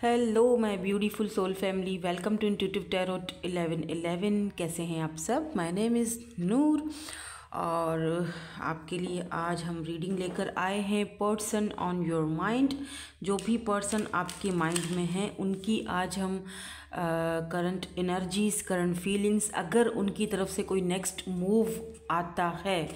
Hello my beautiful soul family, welcome to intuitive tarot 1111। कैसे हैं आप सब? माय नेम इज़ नूर और आपके लिए आज हम रीडिंग लेकर आए हैं पर्सन ऑन योर माइंड। जो भी पर्सन आपके माइंड में हैं उनकी आज हम करंट एनर्जीज़, करंट फीलिंग्स, अगर उनकी तरफ से कोई नेक्स्ट मूव आता है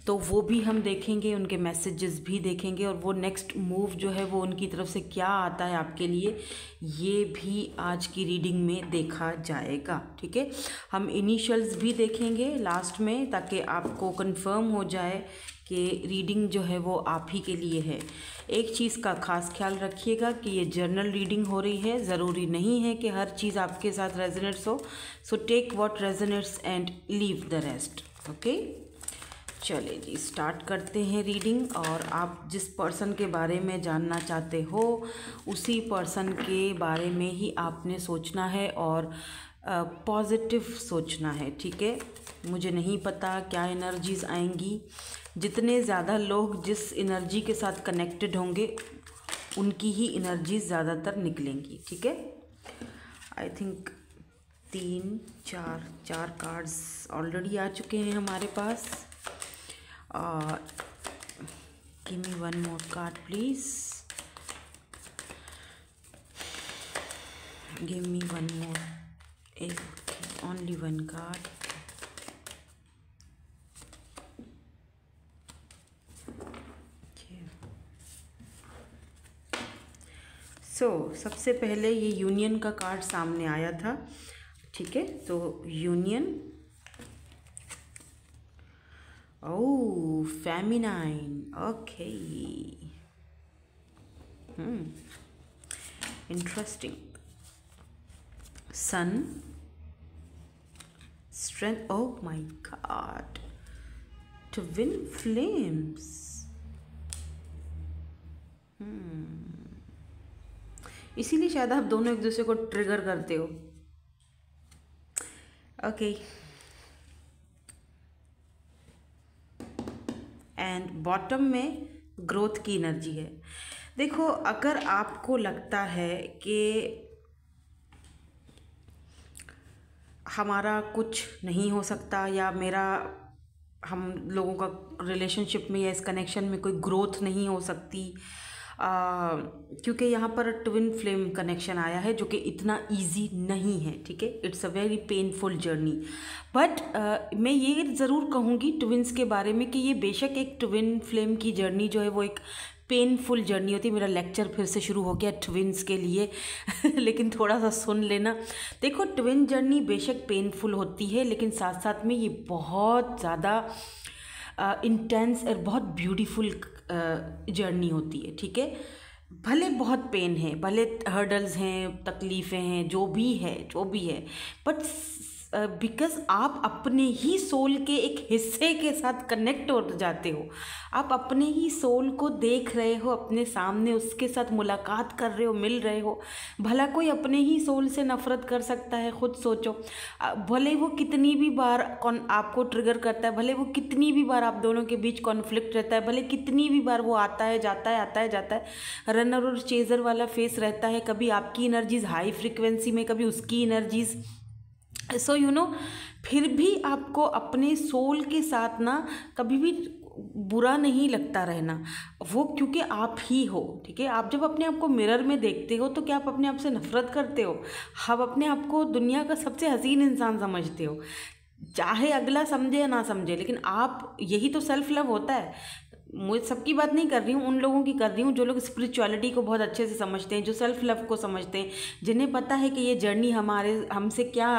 तो वो भी हम देखेंगे, उनके मैसेजेस भी देखेंगे और वो नेक्स्ट मूव जो है वो उनकी तरफ से क्या आता है आपके लिए, ये भी आज की रीडिंग में देखा जाएगा। ठीक है, हम इनिशियल्स भी देखेंगे लास्ट में ताकि आपको कंफर्म हो जाए कि रीडिंग जो है वो आप ही के लिए है। एक चीज़ का खास ख्याल रखिएगा कि ये जर्नल रीडिंग हो रही है, ज़रूरी नहीं है कि हर चीज़ आपके साथ रेजोनेट्स हो। So take what resonates and leave the rest. Okay, चलिए जी स्टार्ट करते हैं रीडिंग। और आप जिस पर्सन के बारे में जानना चाहते हो उसी पर्सन के बारे में ही आपने सोचना है और पॉजिटिव सोचना है। ठीक है, मुझे नहीं पता क्या एनर्जीज़ आएंगी। जितने ज़्यादा लोग जिस एनर्जी के साथ कनेक्टेड होंगे उनकी ही एनर्जीज ज़्यादातर निकलेंगी। ठीक है, आई थिंक 4 कार्ड्स ऑलरेडी आ चुके हैं हमारे पास। Give me one more card, please. Give me one more. Only one card. सबसे पहले ये यूनियन का कार्ड सामने आया था। ठीक है, तो union, oh, feminine. Okay. Interesting. Sun, strength. Oh my God. Twin flames. इसीलिए शायद आप दोनों एक दूसरे को ट्रिगर करते हो। ओके, एंड बॉटम में ग्रोथ की एनर्जी है। देखो, अगर आपको लगता है कि हमारा कुछ नहीं हो सकता या हम लोगों का रिलेशनशिप में या इस कनेक्शन में कोई ग्रोथ नहीं हो सकती, क्योंकि यहाँ पर ट्विन फ्लेम कनेक्शन आया है जो कि इतना इजी नहीं है। ठीक है, it's a very painful journey. But मैं ये ज़रूर कहूँगी ट्विन्स के बारे में कि ये बेशक एक ट्विन फ्लेम की जर्नी जो है वो एक पेनफुल जर्नी होती है। मेरा लेक्चर फिर से शुरू हो गया ट्विन्स के लिए लेकिन थोड़ा सा सुन लेना। देखो, ट्विन जर्नी बेशक पेनफुल होती है लेकिन साथ साथ में ये बहुत ज़्यादा इंटेंस और बहुत ब्यूटीफुल जर्नी होती है। ठीक है, भले बहुत पेन है, भले हर्डल्स हैं, तकलीफ़ें हैं, जो भी है, बट बिकॉज आप अपने ही सोल के एक हिस्से के साथ कनेक्ट हो जाते हो। आप अपने ही सोल को देख रहे हो अपने सामने, उसके साथ मुलाकात कर रहे हो, मिल रहे हो। भला कोई अपने ही सोल से नफ़रत कर सकता है? खुद सोचो। भले वो कितनी भी बार आपको ट्रिगर करता है, भले वो कितनी भी बार आप दोनों के बीच कॉन्फ्लिक्ट रहता है, भले कितनी भी बार वो आता है जाता है, आता है जाता है, रनर और चेज़र वाला फेस रहता है। कभी आपकी एनर्जीज़ हाई फ्रिक्वेंसी में, कभी उसकी एनर्जीज़। सो यू नो, फिर भी आपको अपने सोल के साथ ना कभी भी बुरा नहीं लगता रहना, वो क्योंकि आप ही हो। ठीक है, आप जब अपने आप को मिरर में देखते हो तो क्या आप अपने आप से नफरत करते हो? आप अपने आप को दुनिया का सबसे हसीन इंसान समझते हो, चाहे अगला समझे या ना समझे, लेकिन आप, यही तो सेल्फ लव होता है। मुझे सबकी बात नहीं कर रही हूँ, उन लोगों की कर रही हूँ जो लोग स्पिरिचुअलिटी को बहुत अच्छे से समझते हैं, जो सेल्फ लव को समझते हैं, जिन्हें पता है कि ये जर्नी हमसे क्या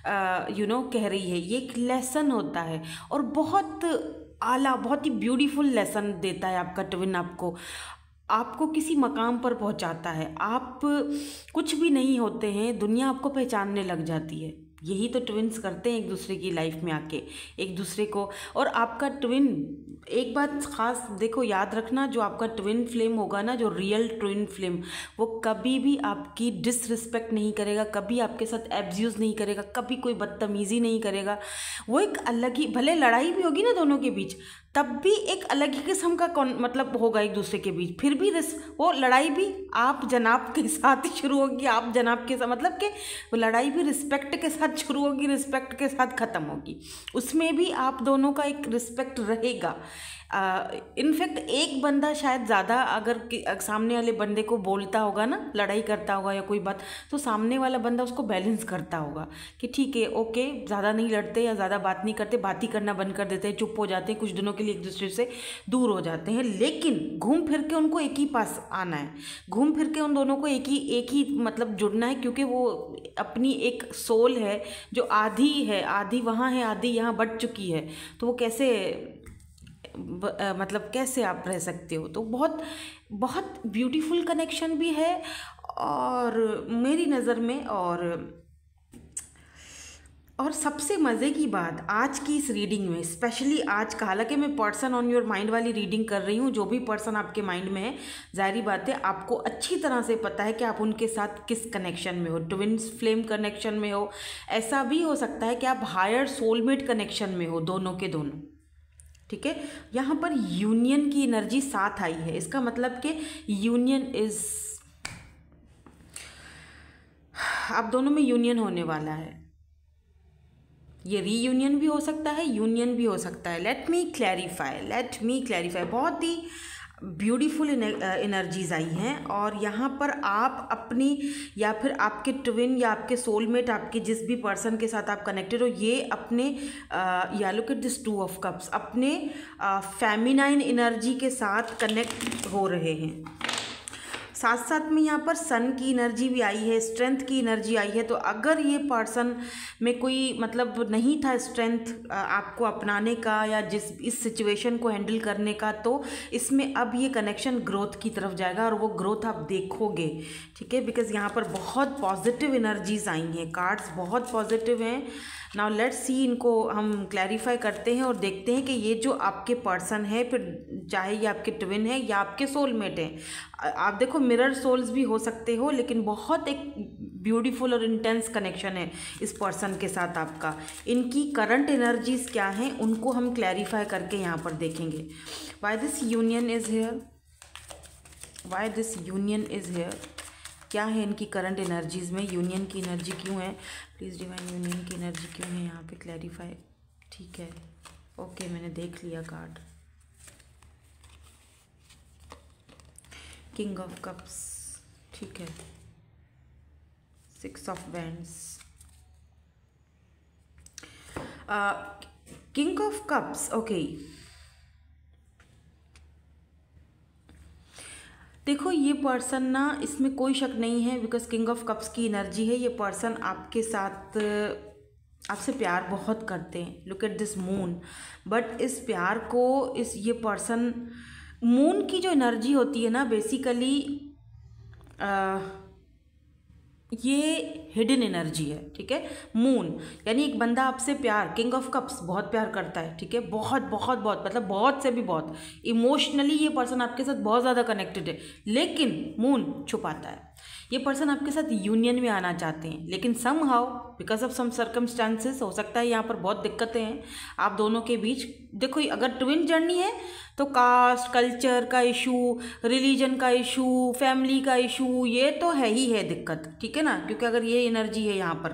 कह रही है। ये एक लेसन होता है और बहुत आला, बहुत ही ब्यूटीफुल लेसन देता है आपका ट्विन। आपको किसी मकाम पर पहुंचाता है। आप कुछ भी नहीं होते हैं, दुनिया आपको पहचानने लग जाती है। यही तो ट्विन्स करते हैं, एक दूसरे की लाइफ में आके एक दूसरे को। और आपका ट्विन, एक बात ख़ास देखो, याद रखना, जो आपका ट्विन फ्लेम होगा ना, जो रियल ट्विन फ्लेम, वो कभी भी आपकी डिसरिस्पेक्ट नहीं करेगा, कभी आपके साथ एब्यूज़ नहीं करेगा, कभी कोई बदतमीज़ी नहीं करेगा। वो एक अलग ही, भले लड़ाई भी होगी ना दोनों के बीच, तब भी एक अलग ही किस्म का मतलब होगा एक दूसरे के बीच। फिर भी वो लड़ाई भी आप जनाब के साथ ही शुरू होगी, आप जनाब के साथ, मतलब कि वो लड़ाई भी रिस्पेक्ट के साथ शुरू होगी, रिस्पेक्ट के साथ ख़त्म होगी। उसमें भी आप दोनों का एक रिस्पेक्ट रहेगा। इनफैक्ट एक बंदा शायद ज़्यादा अगर सामने वाले बंदे को बोलता होगा ना, लड़ाई करता होगा या कोई बात, तो सामने वाला बंदा उसको बैलेंस करता होगा कि ठीक है, ओके, ज़्यादा नहीं लड़ते या ज़्यादा बात नहीं करते, बात ही करना बंद कर देते हैं, चुप हो जाते हैं, कुछ दिनों के लिए एक दूसरे से दूर हो जाते हैं। लेकिन घूम फिर के उनको एक ही पास आना है, घूम फिर के उन दोनों को एक ही मतलब जुड़ना है, क्योंकि वो अपनी एक सोल है जो आधी है, आधी वहाँ है, आधी यहाँ बट चुकी है। तो वो कैसे मतलब कैसे आप रह सकते हो? तो बहुत बहुत ब्यूटीफुल कनेक्शन भी है और मेरी नज़र में। और सबसे मज़े की बात आज की इस रीडिंग में, स्पेशली आज का, हालांकि मैं पर्सन ऑन योर माइंड वाली रीडिंग कर रही हूँ, जो भी पर्सन आपके माइंड में है, जाहिर बात है आपको अच्छी तरह से पता है कि आप उनके साथ किस कनेक्शन में हो। ट्विन्स फ्लेम कनेक्शन में हो, ऐसा भी हो सकता है कि आप हायर सोलमेट कनेक्शन में हो, दोनों के दोनों, ठीक है। यहाँ पर यूनियन की एनर्जी साथ आई है, इसका मतलब कि यूनियन इज, आप दोनों में यूनियन होने वाला है। ये रीयूनियन भी हो सकता है, यूनियन भी हो सकता है। Let me clarify. बहुत ही ब्यूटीफुल एनर्जीज आई हैं और यहाँ पर आप अपनी या फिर आपके ट्विन या आपके सोलमेट, आपके जिस भी पर्सन के साथ आप कनेक्टेड हो, ये अपने या look at this 2 of cups, अपने फेमिनाइन एनर्जी के साथ कनेक्ट हो रहे हैं। साथ साथ में यहाँ पर सन की एनर्जी भी आई है, स्ट्रेंथ की एनर्जी आई है। तो अगर ये पर्सन में कोई मतलब नहीं था स्ट्रेंथ आपको अपनाने का या इस सिचुएशन को हैंडल करने का, तो इसमें अब ये कनेक्शन ग्रोथ की तरफ जाएगा और वो ग्रोथ आप देखोगे, ठीक है। बिकॉज यहाँ पर बहुत पॉजिटिव एनर्जीज आई हैं, कार्ड्स बहुत पॉजिटिव हैं। नाउ लेट्स सी, इनको हम क्लैरिफाई करते हैं और देखते हैं कि ये जो आपके पर्सन है, फिर चाहे ये आपके ट्विन है या आपके सोलमेट हैं, आप देखो मिरर सोल्स भी हो सकते हो, लेकिन बहुत एक ब्यूटीफुल और इंटेंस कनेक्शन है इस पर्सन के साथ आपका। इनकी करंट एनर्जीज क्या हैं उनको हम क्लैरिफाई करके यहाँ पर देखेंगे। Why this union is here, क्या है इनकी करंट एनर्जीज में, यूनियन की एनर्जी क्यों है? प्लीज़ डिवाइन, यूनियन की एनर्जी क्यों है यहाँ पे? क्लैरिफाई, ठीक है, ओके, मैंने देख लिया कार्ड। किंग ऑफ कप्स, ठीक है, 6 of wands, king of cups, okay. देखो ये पर्सन ना, इसमें कोई शक नहीं है, बिकॉज किंग ऑफ कप्स की एनर्जी है। ये पर्सन आपके साथ आपसे प्यार बहुत करते हैं। Look at this moon, but इस प्यार को ये पर्सन, मून की जो एनर्जी होती है ना, बेसिकली ये हिडन एनर्जी है, ठीक है। मून यानी एक बंदा आपसे प्यार, किंग ऑफ कप्स बहुत प्यार करता है, ठीक है, बहुत बहुत बहुत, मतलब बहुत से भी बहुत इमोशनली ये पर्सन आपके साथ बहुत ज़्यादा कनेक्टेड है, लेकिन मून छुपाता है। ये पर्सन आपके साथ यूनियन में आना चाहते हैं, लेकिन somehow because of some circumstances, हो सकता है यहाँ पर बहुत दिक्कतें हैं आप दोनों के बीच। देखो अगर ट्विन जर्नी है तो कास्ट, कल्चर का इशू, रिलीजन का इशू, फैमिली का इशू, ये तो है ही है दिक्कत, ठीक है ना, क्योंकि अगर ये एनर्जी है यहाँ पर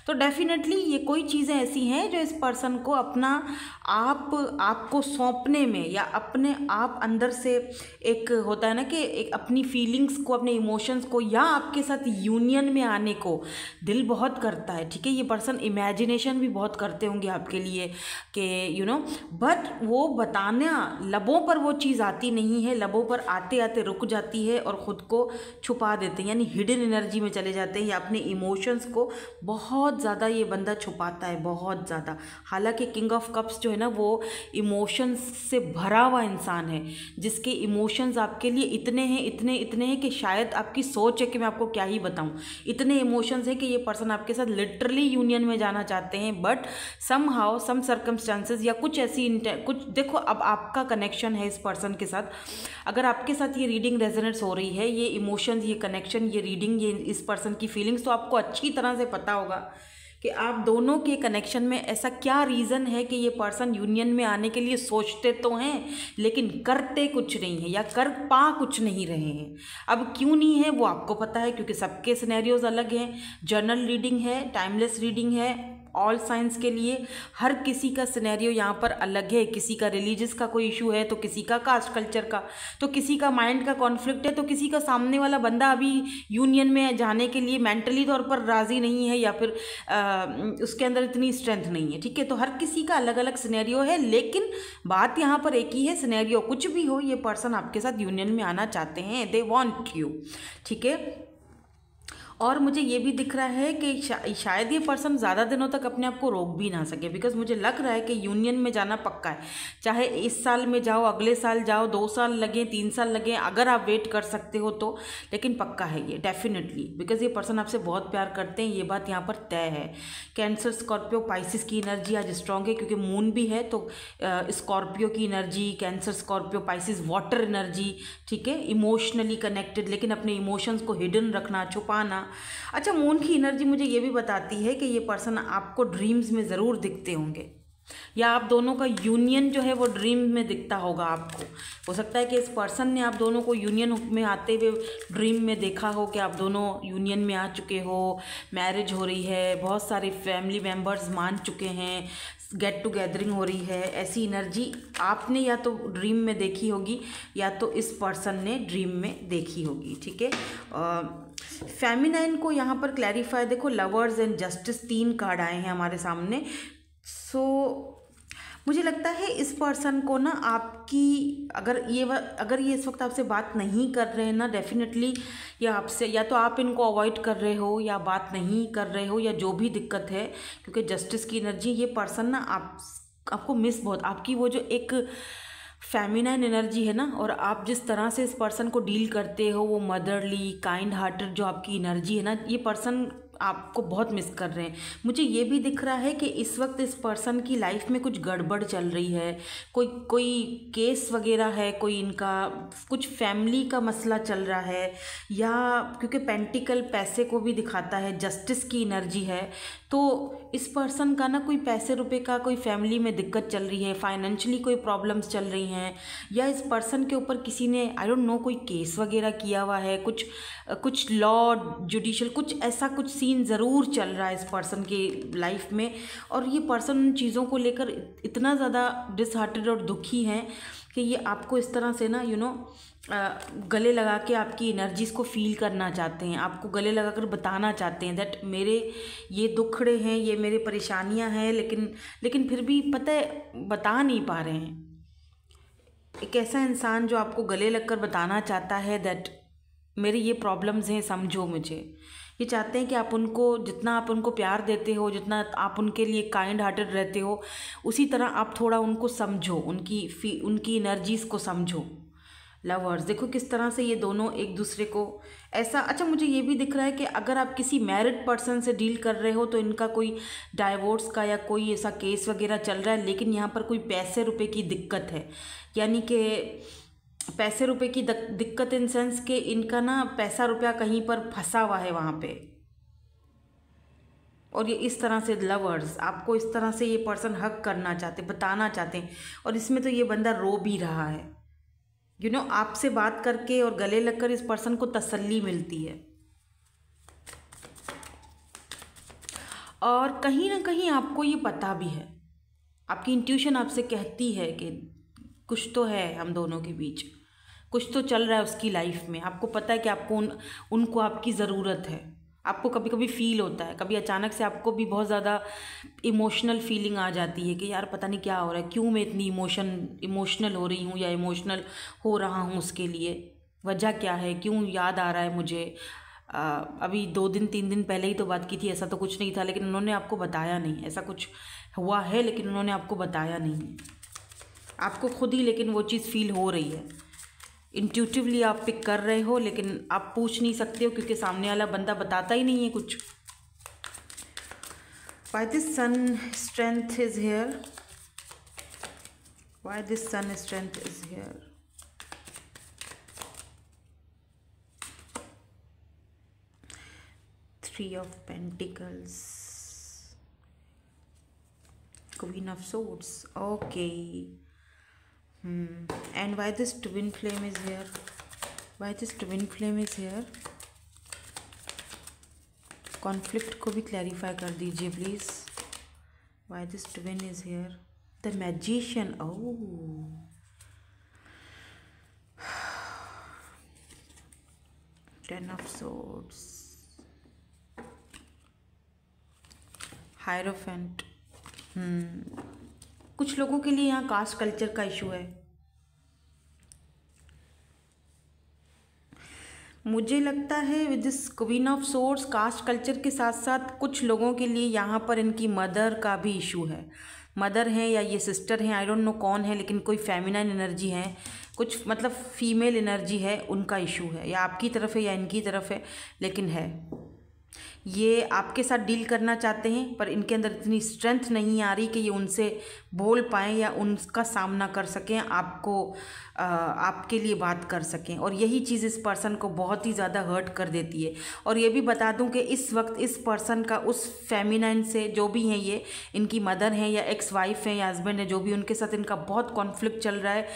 तो डेफिनेटली ये कोई चीज़ें ऐसी हैं जो इस पर्सन को अपना आपको सौंपने में, या अपने आप अंदर से एक होता है ना कि एक अपनी फीलिंग्स को, अपने इमोशंस को, या आपके साथ यूनियन में आने को दिल बहुत करता है, ठीक है। ये पर्सन इमेजिनेशन भी बहुत करते होंगे आपके लिए कि यू नो, बट वो बताना, लबों पर वो चीज़ आती नहीं है, लबों पर आते आते रुक जाती है और ख़ुद को छुपा देते हैं, यानी हिडन एनर्जी में चले जाते हैं, या अपने इमोशंस को बहुत ज़्यादा ये बंदा छुपाता है, बहुत ज़्यादा। हालांकि किंग ऑफ कप्स जो है ना, वो इमोशंस से भरा हुआ इंसान है, जिसके इमोशंस आपके लिए इतने हैं कि शायद आपकी सोच है कि मैं आपको क्या ही बताऊं। इतने इमोशंस हैं कि ये पर्सन आपके साथ लिटरली यूनियन में जाना चाहते हैं, बट समहाउ सम सर्कमस्टांसेस या कुछ ऐसी कुछ, देखो अब आपका कनेक्शन है इस पर्सन के साथ, अगर आपके साथ ये रीडिंग रेजोनेट्स हो रही है, ये इमोशंस, ये कनेक्शन, ये रीडिंग, ये इस पर्सन की फीलिंग्स, तो आपको अच्छी तरह से पता होगा कि आप दोनों के कनेक्शन में ऐसा क्या रीज़न है कि ये पर्सन यूनियन में आने के लिए सोचते तो हैं लेकिन करते कुछ नहीं है या कर पा कुछ नहीं रहे हैं। अब क्यों नहीं है वो आपको पता है, क्योंकि सबके सिनेरियोज अलग हैं। जर्नल रीडिंग है, टाइमलेस रीडिंग है ऑल साइंस के लिए। हर किसी का सिनेरियो यहाँ पर अलग है। किसी का रिलीजियस का कोई इशू है तो किसी का कास्ट कल्चर का, तो किसी का माइंड का कॉन्फ्लिक्ट है, तो किसी का सामने वाला बंदा अभी यूनियन में जाने के लिए मेंटली तौर पर राज़ी नहीं है या फिर उसके अंदर इतनी स्ट्रेंथ नहीं है। ठीक है, तो हर किसी का अलग अलग सिनेरियो है, लेकिन बात यहाँ पर एक ही है, सिनेरियो कुछ भी हो ये पर्सन आपके साथ यूनियन में आना चाहते हैं, दे वॉन्ट यू। ठीक है, और मुझे ये भी दिख रहा है कि शायद ये पर्सन ज़्यादा दिनों तक अपने आप को रोक भी ना सके, बिकॉज मुझे लग रहा है कि यूनियन में जाना पक्का है। चाहे इस साल में जाओ, अगले साल जाओ, 2 साल लगे, 3 साल लगे, अगर आप वेट कर सकते हो तो, लेकिन पक्का है ये डेफिनेटली, बिकॉज ये पर्सन आपसे बहुत प्यार करते हैं, ये बात यहाँ पर तय है। कैंसर, स्कॉर्पियो, पाइसिस की एनर्जी आज स्ट्रांग है क्योंकि मून भी है, तो स्कॉर्पियो की energy, cancer, Scorpio, Pisces, water energy. ठीक है, इमोशनली कनेक्टेड, लेकिन अपने इमोशंस को हिडन रखना, छुपाना। अच्छा, मून की एनर्जी मुझे ये भी बताती है कि ये पर्सन आपको ड्रीम्स में ज़रूर दिखते होंगे, या आप दोनों का यूनियन जो है वो ड्रीम में दिखता होगा आपको। हो सकता है कि इस पर्सन ने आप दोनों को यूनियन में आते हुए ड्रीम में देखा हो कि आप दोनों यूनियन में आ चुके हो, मैरिज हो रही है, बहुत सारे फैमिली मेम्बर्स मान चुके हैं, गेट टू गैदरिंग हो रही है। ऐसी एनर्जी आपने या तो ड्रीम में देखी होगी या तो इस पर्सन ने ड्रीम में देखी होगी। ठीक है, फेमिनाइन को यहाँ पर क्लैरिफाई, देखो लवर्स एंड जस्टिस 3 कार्ड आए हैं हमारे सामने। सो मुझे लगता है इस पर्सन को ना आपकी, अगर ये इस वक्त आपसे बात नहीं कर रहे हैं ना, डेफिनेटली या आपसे, या तो आप इनको अवॉइड कर रहे हो या बात नहीं कर रहे हो, या जो भी दिक्कत है, क्योंकि जस्टिस की एनर्जी, ये पर्सन ना आपको मिस बहुत, आपकी वो जो एक फेमिनाइन एनर्जी है ना, और आप जिस तरह से इस पर्सन को डील करते हो, वो मदरली, काइंड हार्टेड जो आपकी एनर्जी है ना, ये पर्सन आपको बहुत मिस कर रहे हैं। मुझे ये भी दिख रहा है कि इस वक्त इस पर्सन की लाइफ में कुछ गड़बड़ चल रही है, कोई केस वगैरह है, कोई इनका कुछ फैमिली का मसला चल रहा है, या क्योंकि पेंटिकल पैसे को भी दिखाता है, जस्टिस की एनर्जी है, तो इस पर्सन का ना कोई पैसे रुपए का कोई फैमिली में दिक्कत चल रही है, फाइनेंशियली कोई प्रॉब्लम्स चल रही हैं, या इस पर्सन के ऊपर किसी ने आई डोंट नो कोई केस वगैरह किया हुआ है, कुछ लॉ जुडिशल कुछ ऐसा कुछ सीन ज़रूर चल रहा है इस पर्सन की लाइफ में। और ये पर्सन उन चीज़ों को लेकर इतना ज़्यादा डिसहार्टेड और दुखी हैं कि ये आपको इस तरह से ना गले लगा के आपकी एनर्जीज़ को फील करना चाहते हैं, आपको गले लगा कर बताना चाहते हैं दैट मेरे ये दुखड़े हैं, ये मेरे परेशानियां हैं, लेकिन फिर भी पता है बता नहीं पा रहे हैं। एक ऐसा इंसान जो आपको गले लगकर बताना चाहता है दैट मेरे ये प्रॉब्लम्स हैं, समझो मुझे। ये चाहते हैं कि आप उनको, जितना आप उनको प्यार देते हो, जितना आप उनके लिए काइंड हार्टेड रहते हो, उसी तरह आप थोड़ा उनको समझो, उनकी एनर्जीज़ को समझो। लवर्स, देखो किस तरह से ये दोनों एक दूसरे को ऐसा। अच्छा, मुझे ये भी दिख रहा है कि अगर आप किसी मैरिड पर्सन से डील कर रहे हो तो इनका कोई डाइवोर्स का या कोई ऐसा केस वगैरह चल रहा है, लेकिन यहाँ पर कोई पैसे रुपए की दिक्कत है, यानी कि पैसे रुपए की दिक्कत इन सेंस के इनका ना पैसा रुपया कहीं पर फंसा हुआ है वहाँ पे। और ये इस तरह से लवर्स आपको इस तरह से ये पर्सन हक करना चाहते, बताना चाहते हैं, और इसमें तो ये बंदा रो भी रहा है। आपसे बात करके और गले लगकर इस पर्सन को तसल्ली मिलती है, और कहीं ना कहीं आपको ये पता भी है, आपकी इंट्यूशन आपसे कहती है कि कुछ तो है हम दोनों के बीच, कुछ तो चल रहा है उसकी लाइफ में। आपको पता है कि आपको उनको आपकी ज़रूरत है। आपको कभी कभी फील होता है, कभी अचानक से आपको भी बहुत ज़्यादा इमोशनल फीलिंग आ जाती है कि यार पता नहीं क्या हो रहा है, क्यों मैं इतनी इमोशनल हो रही हूँ या इमोशनल हो रहा हूँ, उसके लिए वजह क्या है, क्यों याद आ रहा है मुझे। अभी 2 दिन 3 दिन पहले ही तो बात की थी, ऐसा तो कुछ नहीं था, लेकिन उन्होंने आपको बताया नहीं। ऐसा कुछ हुआ है लेकिन उन्होंने आपको बताया नहीं, आपको खुद ही लेकिन वो चीज़ फील हो रही है। इंट्यूटिवली आप पिक कर रहे हो, लेकिन आप पूछ नहीं सकते हो क्योंकि सामने वाला बंदा बताता ही नहीं है कुछ। Why this sun strength is here? Why this sun strength is here? Three of Pentacles. Queen of Swords. Okay. And why this twin flame is here? Why this twin flame is here? Conflict को भी clarify कर दीजिए please. Why this twin is here? The magician. Oh, ten of swords, hierophant. कुछ लोगों के लिए यहाँ cast culture का इशू है. मुझे लगता है with this Queen of Swords caste culture के साथ साथ कुछ लोगों के लिए यहाँ पर इनकी मदर का भी इशू है. मदर है या ये सिस्टर हैं, आई डोंट नो कौन है, लेकिन कोई फेमिनाइन एनर्जी है, कुछ मतलब फीमेल एनर्जी है, उनका इशू है. या आपकी तरफ है या इनकी तरफ है, लेकिन है. ये आपके साथ डील करना चाहते हैं पर इनके अंदर इतनी स्ट्रेंथ नहीं आ रही कि ये उनसे बोल पाएँ या उनका सामना कर सकें, आपके लिए बात कर सकें. और यही चीज़ इस पर्सन को बहुत ही ज़्यादा हर्ट कर देती है. और ये भी बता दूं कि इस वक्त इस पर्सन का उस फेमिनाइन से, जो भी हैं ये, इनकी मदर हैं या एक्स वाइफ हैं या हस्बैंड है, जो भी, उनके साथ इनका बहुत कॉन्फ्लिक्ट चल रहा है.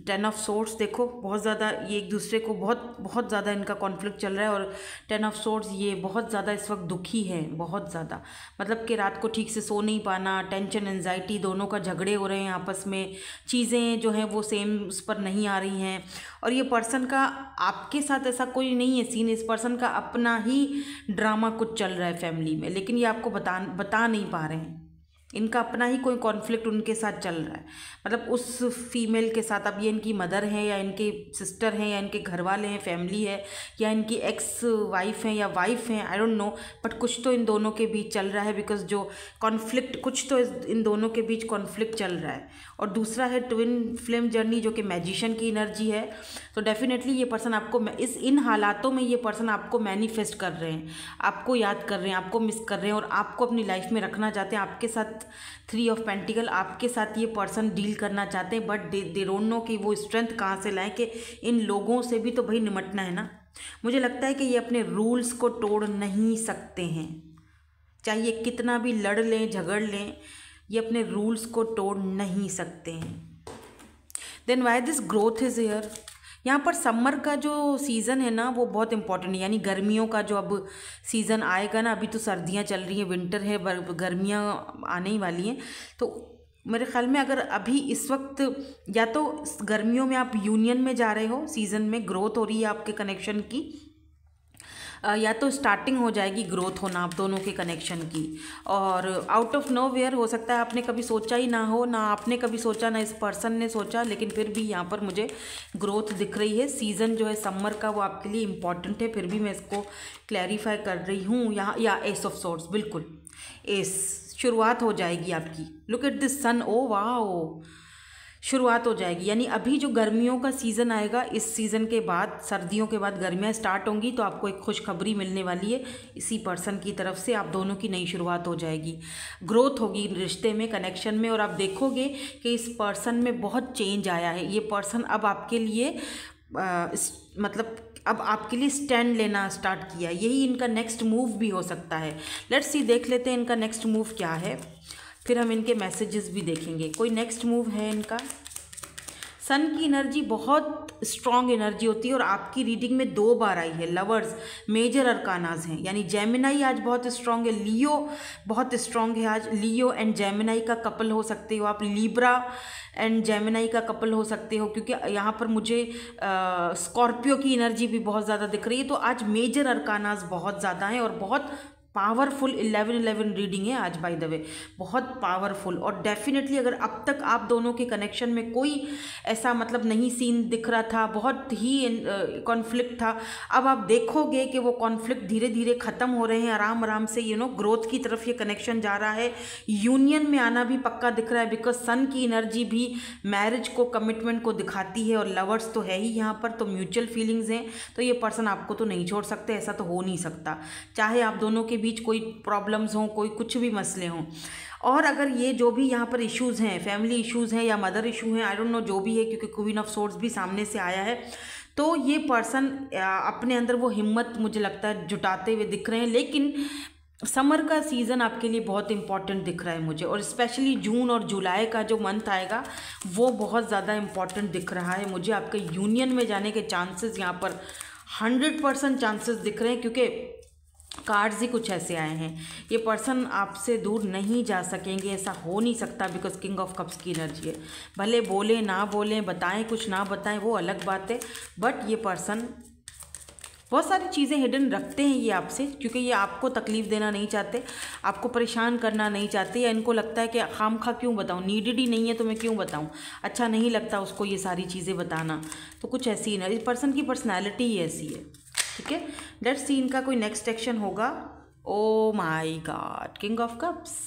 10 ऑफ सोर्ड्स देखो, बहुत ज़्यादा ये एक दूसरे को बहुत ज़्यादा इनका कॉन्फ्लिक्ट चल रहा है. और 10 ऑफ सोर्ड्स ये बहुत ज़्यादा इस वक्त दुखी है, बहुत ज़्यादा. मतलब कि रात को ठीक से सो नहीं पाना, टेंशन, एंजाइटी, दोनों का झगड़े हो रहे हैं आपस में, चीज़ें जो हैं वो सेम उस पर नहीं आ रही हैं. और ये पर्सन का आपके साथ ऐसा कोई नहीं है सीन. इस पर्सन का अपना ही ड्रामा कुछ चल रहा है फैमिली में, लेकिन ये आपको बता नहीं पा रहे हैं. इनका अपना ही कोई कॉन्फ्लिक्ट उनके साथ चल रहा है, मतलब उस फीमेल के साथ. अब ये इनकी मदर है या इनके सिस्टर हैं या इनके घर वाले हैं, फैमिली है, या इनकी एक्स वाइफ हैं या वाइफ हैं, आई डोंट नो, बट कुछ तो इन दोनों के बीच चल रहा है. बिकॉज जो कॉन्फ्लिक्ट, कुछ तो इन दोनों के बीच कॉन्फ्लिक्ट चल रहा है. और दूसरा है ट्विन फ्लेम जर्नी, जो कि मैजिशियन की एनर्जी है. तो डेफिनेटली ये पर्सन आपको इन हालातों में ये पर्सन आपको मैनिफेस्ट कर रहे हैं, आपको याद कर रहे हैं, आपको मिस कर रहे हैं और आपको अपनी लाइफ में रखना चाहते हैं. आपके साथ 3 ऑफ पेंटिकल, आपके साथ ये पर्सन डील करना चाहते हैं, बट दे डोंट नो कि वो स्ट्रेंथ कहाँ से लाएं कि इन लोगों से भी तो भाई निमटना है ना. मुझे लगता है कि ये अपने रूल्स को तोड़ नहीं सकते हैं, चाहे कितना भी लड़ लें, झगड़ लें, ये अपने रूल्स को तोड़ नहीं सकते हैं. Then why this growth is here? यहाँ पर समर का जो सीज़न है ना वो बहुत इंपॉर्टेंट है. यानी गर्मियों का जो अब सीज़न आएगा ना, अभी तो सर्दियाँ चल रही हैं, विंटर है, गर्मियाँ आने ही वाली हैं. तो मेरे ख्याल में अगर अभी इस वक्त या तो गर्मियों में आप यूनियन में जा रहे हो, सीज़न में ग्रोथ हो रही है आपके कनेक्शन की, या तो स्टार्टिंग हो जाएगी ग्रोथ होना आप दोनों के कनेक्शन की. और आउट ऑफ नोवेयर हो सकता है आपने कभी सोचा ही ना हो, ना आपने कभी सोचा, ना इस पर्सन ने सोचा, लेकिन फिर भी यहाँ पर मुझे ग्रोथ दिख रही है. सीज़न जो है समर का वो आपके लिए इम्पॉर्टेंट है, फिर भी मैं इसको क्लैरिफाई कर रही हूँ यहाँ. या एस ऑफ सोर्ड्स, बिल्कुल एस, शुरुआत हो जाएगी आपकी. Look at this sun, oh wow, शुरुआत हो जाएगी. यानी अभी जो गर्मियों का सीज़न आएगा, इस सीज़न के बाद, सर्दियों के बाद गर्मियाँ स्टार्ट होंगी, तो आपको एक खुशखबरी मिलने वाली है इसी पर्सन की तरफ से. आप दोनों की नई शुरुआत हो जाएगी, ग्रोथ होगी रिश्ते में, कनेक्शन में. और आप देखोगे कि इस पर्सन में बहुत चेंज आया है. ये पर्सन अब आपके लिए मतलब अब आपके लिए स्टैंड लेना स्टार्ट किया. यही इनका नेक्स्ट मूव भी हो सकता है. लेट्स सी, देख लेते हैं इनका नेक्स्ट मूव क्या है, फिर हम इनके मैसेजेस भी देखेंगे. कोई नेक्स्ट मूव है इनका? सन की एनर्जी बहुत स्ट्रॉन्ग एनर्जी होती है और आपकी रीडिंग में 2 बार आई है. लवर्स मेजर अरकानाज हैं, यानी जेमिनाई आज बहुत स्ट्रॉन्ग है, लियो बहुत स्ट्रॉन्ग है आज. लियो एंड जेमिनाई का कपल हो सकते हो आप, लिब्रा एंड जेमिनाई का कपल हो सकते हो, क्योंकि यहाँ पर मुझे स्कॉर्पियो की एनर्जी भी बहुत ज़्यादा दिख रही है. तो आज मेजर अरकानाज बहुत ज़्यादा हैं और बहुत पावरफुल 11-11 रीडिंग है आज, बाय द वे, बहुत पावरफुल. और डेफिनेटली अगर अब तक आप दोनों के कनेक्शन में कोई ऐसा मतलब नहीं सीन दिख रहा था, बहुत ही कॉन्फ्लिक्ट था, अब आप देखोगे कि वो कॉन्फ्लिक्ट धीरे धीरे ख़त्म हो रहे हैं आराम आराम से. ग्रोथ की तरफ ये कनेक्शन जा रहा है. यूनियन में आना भी पक्का दिख रहा है, बिकॉज सन की एनर्जी भी मैरिज को, कमिटमेंट को दिखाती है. और लवर्स तो है ही यहाँ पर, तो म्यूचुअल फीलिंग्स हैं. तो ये पर्सन आपको तो नहीं छोड़ सकते, ऐसा तो हो नहीं सकता, चाहे आप दोनों के बीच कोई प्रॉब्लम्स हों, कोई कुछ भी मसले हों. और अगर ये जो भी यहाँ पर इश्यूज़ हैं, फैमिली इश्यूज़ हैं या मदर इशू हैं, आई डोंट नो, जो भी है, क्योंकि क्वीन ऑफ सोर्ड्स भी सामने से आया है, तो ये पर्सन अपने अंदर वो हिम्मत मुझे लगता है जुटाते हुए दिख रहे हैं. लेकिन समर का सीज़न आपके लिए बहुत इंपॉर्टेंट दिख रहा है मुझे, और स्पेशली जून और जुलाई का जो मंथ आएगा वो बहुत ज़्यादा इंपॉर्टेंट दिख रहा है मुझे। आपके यूनियन में जाने के चांसेस यहाँ पर 100% चांसेस दिख रहे हैं, क्योंकि कार्ड्स ही कुछ ऐसे आए हैं। ये पर्सन आपसे दूर नहीं जा सकेंगे, ऐसा हो नहीं सकता, बिकॉज किंग ऑफ कप्स की एनर्जी है। भले बोलें ना बोलें, बताएं कुछ ना बताएं, वो अलग बात है, बट ये पर्सन बहुत सारी चीज़ें हिडन रखते हैं ये आपसे, क्योंकि ये आपको तकलीफ़ देना नहीं चाहते, आपको परेशान करना नहीं चाहते, या इनको लगता है कि खामखा क्यों बताऊँ, नीडेड ही नहीं है तो मैं क्यों बताऊँ, अच्छा नहीं लगता उसको ये सारी चीज़ें बताना। तो कुछ ऐसी ही ना, इस पर्सन की पर्सनैलिटी ही ऐसी है, ठीक है। लेट्स सी इनका कोई नेक्स्ट एक्शन होगा। Oh my God, king of cups,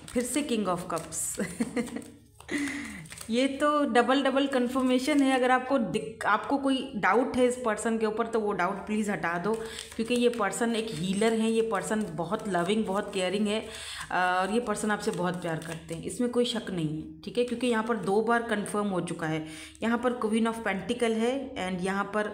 फिर से किंग ऑफ कप्स ये तो डबल डबल कंफर्मेशन है। अगर आपको कोई डाउट है इस पर्सन के ऊपर, तो वो डाउट प्लीज़ हटा दो, क्योंकि ये पर्सन एक हीलर है, ये पर्सन बहुत लविंग, बहुत केयरिंग है, और ये पर्सन आपसे बहुत प्यार करते हैं, इसमें कोई शक नहीं है, ठीक है। क्योंकि यहाँ पर 2 बार कंफर्म हो चुका है। यहाँ पर क्वीन ऑफ पेंटिकल है, एंड यहाँ पर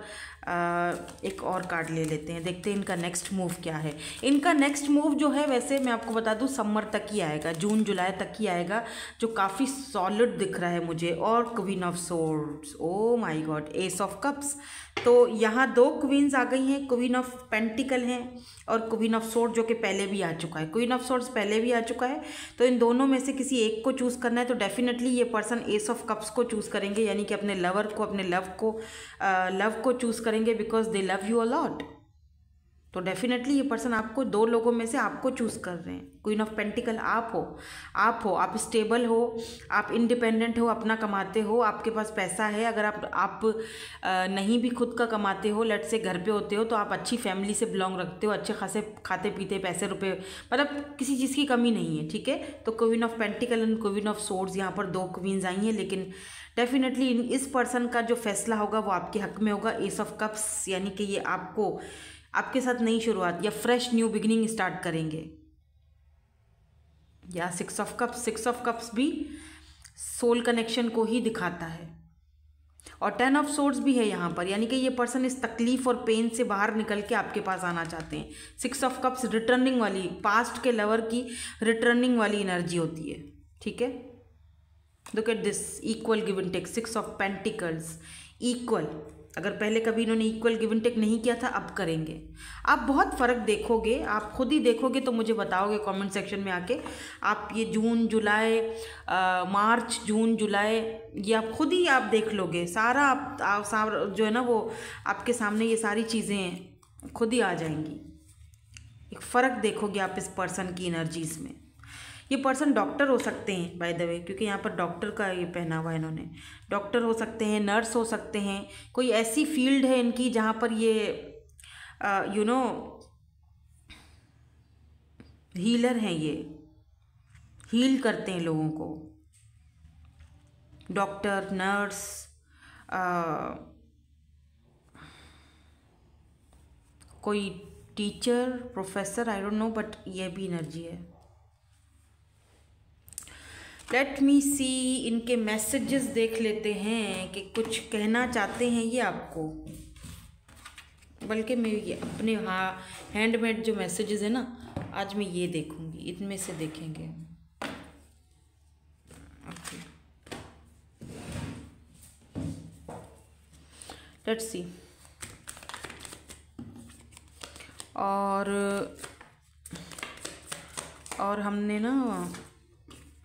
एक और कार्ड ले लेते हैं, देखते हैं इनका नेक्स्ट मूव क्या है। इनका नेक्स्ट मूव जो है, वैसे मैं आपको बता दूं, समर तक ही आएगा, जून जुलाई तक ही आएगा, जो काफ़ी सॉलिड दिख रहा है मुझे। और queen of swords, oh my God, S of cups, तो यहाँ 2 क्वींस आ गई हैं, क्वीन ऑफ पेंटिकल हैं और क्वीन ऑफ सोर्ड, जो कि पहले भी आ चुका है। क्वीन ऑफ सोर्ड्स पहले भी आ चुका है, तो इन दोनों में से किसी एक को चूज़ करना है, तो डेफिनेटली ये पर्सन एस ऑफ कप्स को चूज़ करेंगे, यानी कि अपने लवर को, अपने लव को चूज़ करेंगे, because they love you a lot. तो डेफिनेटली ये पर्सन आपको, 2 लोगों में से आपको चूज़ कर रहे हैं। क्वीन ऑफ पेंटिकल आप हो, आप स्टेबल हो, आप इंडिपेंडेंट हो, अपना कमाते हो, आपके पास पैसा है। अगर आप नहीं भी खुद का कमाते हो, लेट से घर पे होते हो, तो आप अच्छी फैमिली से बिलोंग रखते हो, अच्छे खासे खाते पीते, पैसे रुपए, मतलब किसी चीज़ की कमी नहीं है, ठीक है। तो queen of pentacle and queen of swords, यहाँ पर 2 क्वींस आई हैं, लेकिन डेफिनेटली इस पर्सन का जो फैसला होगा वो आपके हक में होगा। एस ऑफ कप्स, यानी कि ये आपके साथ नई शुरुआत या फ्रेश न्यू बिगिनिंग स्टार्ट करेंगे। या 6 ऑफ कप्स भी सोल कनेक्शन को ही दिखाता है, और 10 ऑफ सोर्ड्स भी है यहाँ पर, यानी कि ये पर्सन इस तकलीफ और पेन से बाहर निकल के आपके पास आना चाहते हैं। 6 ऑफ कप्स रिटर्निंग वाली, पास्ट के लवर की रिटर्निंग वाली एनर्जी होती है, ठीक है। Look at this, equal give and take, 6 of pentacles, equal. अगर पहले कभी इन्होंने इक्वल गिव एंड टेक नहीं किया था, अब करेंगे। आप बहुत फ़र्क देखोगे, आप खुद ही देखोगे तो मुझे बताओगे कमेंट सेक्शन में आके। आप ये जून जुलाई, मार्च जून जुलाई, ये आप खुद ही आप देख लोगे, सारा आप जो है ना, वो आपके सामने ये सारी चीज़ें खुद ही आ जाएंगी। एक फ़र्क देखोगे आप इस पर्सन की एनर्जीज़ में। ये पर्सन डॉक्टर हो सकते हैं बाय द वे, क्योंकि यहाँ पर डॉक्टर का ये पहना हुआ है इन्होंने। डॉक्टर हो सकते हैं, नर्स हो सकते हैं, कोई ऐसी फील्ड है इनकी जहाँ पर ये हीलर हैं, ये हील करते हैं लोगों को। डॉक्टर, नर्स, कोई teacher, professor, I don't know, but ये भी एनर्जी है। लेट मी सी, इनके मैसेजेस देख लेते हैं कि कुछ कहना चाहते हैं ये आपको। बल्कि मैं ये अपने हैंडमेड जो मैसेजेस है ना, आज मैं ये देखूंगी, इनमें से देखेंगे। Okay, let's see. और हमने ना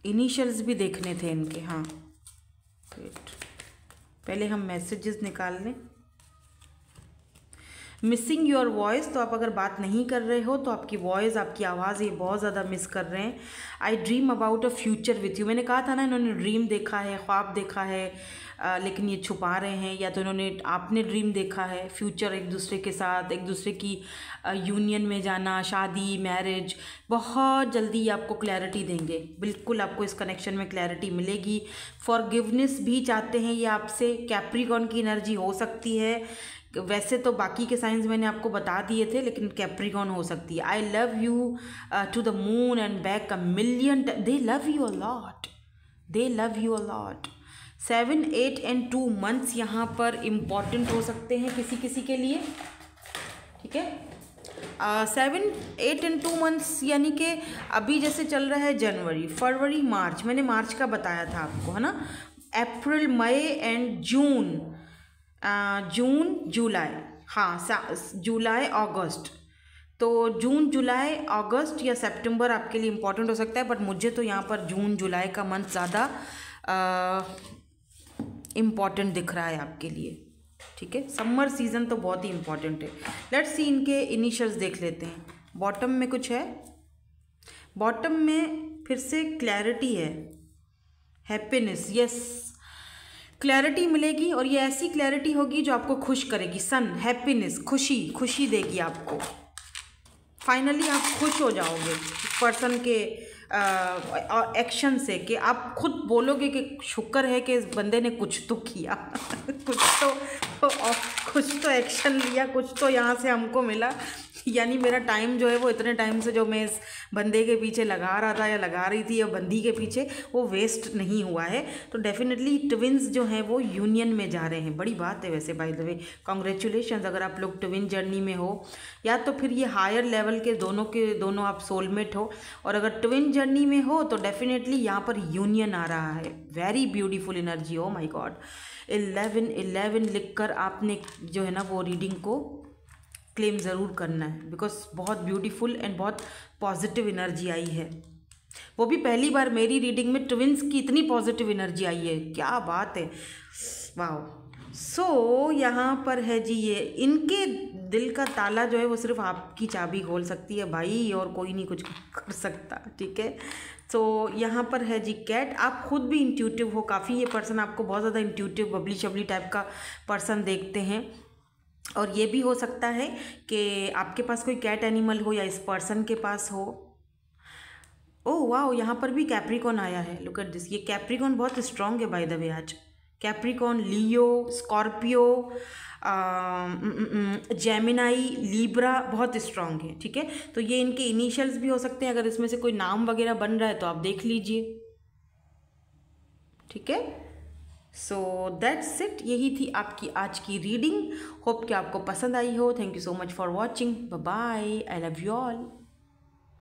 इनिशियल्स भी देखने थे इनके। हाँ, पहले हम मैसेजेस निकाल लें। मिसिंग योर वॉइस, तो आप अगर बात नहीं कर रहे हो तो आपकी वॉइस, आपकी आवाज़ ये बहुत ज़्यादा मिस कर रहे हैं। आई dream about a future with you, मैंने कहा था ना, इन्होंने ड्रीम देखा है, ख्वाब देखा है, लेकिन ये छुपा रहे हैं। या तो आपने ड्रीम देखा है फ्यूचर, एक दूसरे के साथ, एक दूसरे की यूनियन में जाना, शादी, मैरिज। बहुत जल्दी ये आपको क्लैरिटी देंगे, बिल्कुल आपको इस कनेक्शन में क्लैरिटी मिलेगी। फॉरगिवनेस भी चाहते हैं ये आपसे। कैप्रिकॉर्न की एनर्जी हो सकती है, वैसे तो बाकी के साइंस मैंने आपको बता दिए थे, लेकिन कैप्रिकॉर्न हो सकती है। I love you to the moon and back a million, they love you a lot, they love you a lot. 7, 8 and 2 months यहाँ पर इम्पॉर्टेंट हो सकते हैं किसी किसी के लिए, ठीक है। 7, 8 एंड 2 मंथ्स यानी कि अभी जैसे चल रहा है जनवरी, फरवरी, मार्च, मैंने मार्च का बताया था आपको, है ना। अप्रैल, मई एंड जून, जून जुलाई, हाँ जुलाई अगस्त, तो जून जुलाई अगस्त या सितंबर आपके लिए इम्पोर्टेंट हो सकता है, बट मुझे तो यहाँ पर जून जुलाई का मंथ ज़्यादा इम्पॉर्टेंट दिख रहा है आपके लिए, ठीक है। समर सीज़न तो बहुत ही इम्पॉर्टेंट है। लेट्स सी इनके इनिशियल्स देख लेते हैं। बॉटम में कुछ है, बॉटम में फिर से क्लैरिटी है, हैप्पीनेस, यस क्लैरिटी मिलेगी, और ये ऐसी क्लैरिटी होगी जो आपको खुश करेगी। सन, हैप्पीनेस, खुशी, खुशी देगी आपको। फाइनली आप खुश हो जाओगे पर्सन के एक्शन से, कि आप खुद बोलोगे कि शुक्र है कि इस बंदे ने कुछ तो किया कुछ तो एक्शन लिया, कुछ तो यहाँ से हमको मिला, यानी मेरा टाइम जो है वो इतने टाइम से जो मैं इस बंदे के पीछे लगा रहा था या लगा रही थी या बंदी के पीछे, वो वेस्ट नहीं हुआ है। तो डेफिनेटली ट्विन्स जो हैं वो यूनियन में जा रहे हैं, बड़ी बात है वैसे, बाय द वे कॉन्ग्रेचुलेशंस अगर आप लोग ट्विन जर्नी में हो, या तो फिर ये हायर लेवल के दोनों आप सोलमेट हो, और अगर ट्विन जर्नी में हो तो डेफिनेटली यहाँ पर यूनियन आ रहा है। वेरी ब्यूटीफुल एनर्जी, ओ माई गॉड। 11 लिखकर आपने जो है ना वो रीडिंग को क्लेम ज़रूर करना है, बिकॉज बहुत ब्यूटीफुल एंड बहुत पॉजिटिव एनर्जी आई है। वो भी पहली बार मेरी रीडिंग में ट्विन्स की इतनी पॉजिटिव एनर्जी आई है, क्या बात है, वाह। सो यहाँ पर है जी, ये इनके दिल का ताला जो है वो सिर्फ आपकी चाबी खोल सकती है भाई, और कोई नहीं कुछ कर सकता, ठीक है। सो यहाँ पर है जी कैट। आप खुद भी इंट्यूटिव हो काफ़ी, ये पर्सन आपको बहुत ज़्यादा इंट्यूटिव बबली शबली टाइप का पर्सन देखते हैं, और ये भी हो सकता है कि आपके पास कोई कैट एनिमल हो या इस पर्सन के पास हो। ओह वाह, यहाँ पर भी कैप्रिकॉन आया है, लुक एट दिस। ये कैप्रिकॉन बहुत स्ट्रॉन्ग है बाय द वे आज। कैप्रिकॉन, लियो, स्कॉर्पियो, जेमिनाई, लीब्रा बहुत स्ट्रॉन्ग है, ठीक है। तो ये इनके इनिशियल्स भी हो सकते हैं, अगर इसमें से कोई नाम वगैरह बन रहा है तो आप देख लीजिए, ठीक है। सो दैट्स इट, यही थी आपकी आज की रीडिंग। होप कि आपको पसंद आई हो। Thank you so much for watching, bye bye, I love you all.